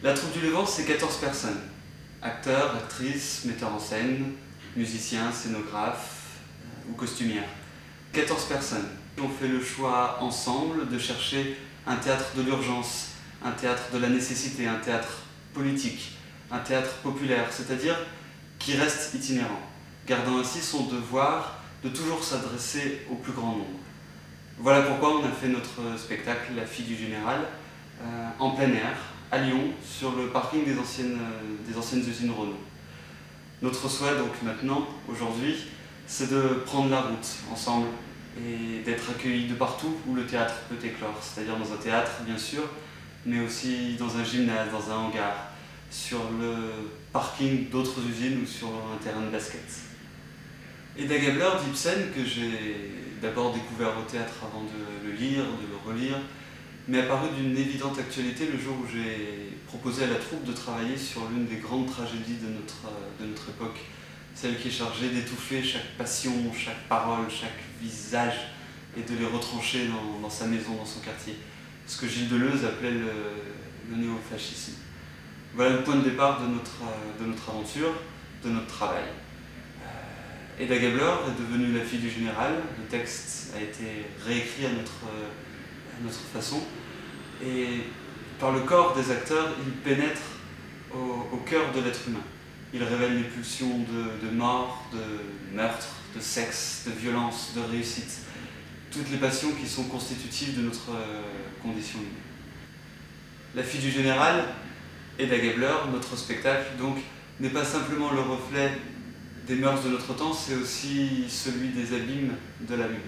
La troupe du Levant, c'est 14 personnes. Acteurs, actrices, metteurs en scène, musiciens, scénographes ou costumières. 14 personnes. On fait le choix ensemble de chercher un théâtre de l'urgence, un théâtre de la nécessité, un théâtre politique, un théâtre populaire, c'est-à-dire qui reste itinérant, gardant ainsi son devoir de toujours s'adresser au plus grand nombre. Voilà pourquoi on a fait notre spectacle La Fille du Général en plein air, à Lyon, sur le parking des anciennes usines Renault. Notre souhait donc maintenant, aujourd'hui, c'est de prendre la route ensemble et d'être accueillis de partout où le théâtre peut éclore, c'est-à-dire dans un théâtre bien sûr, mais aussi dans un gymnase, dans un hangar, sur le parking d'autres usines ou sur un terrain de basket. Eda Gabler d'Ibsen, que j'ai d'abord découvert au théâtre avant de le lire, de le relire, m'est apparu d'une évidente actualité le jour où j'ai proposé à la troupe de travailler sur l'une des grandes tragédies de notre époque, celle qui est chargée d'étouffer chaque passion, chaque parole, chaque visage, et de les retrancher dans sa maison, dans son quartier. Ce que Gilles Deleuze appelait le néofascisme. Voilà le point de départ de notre aventure, de notre travail. Eda Gabler est devenue la fille du général, le texte a été réécrit à notre façon, et par le corps des acteurs, il pénètre au cœur de l'être humain. Il révèle les pulsions de mort, de meurtre, de sexe, de violence, de réussite, toutes les passions qui sont constitutives de notre condition humaine. La fille du général, Eda Gabler, notre spectacle, donc, n'est pas simplement le reflet des mœurs de notre temps, c'est aussi celui des abîmes de la mémoire.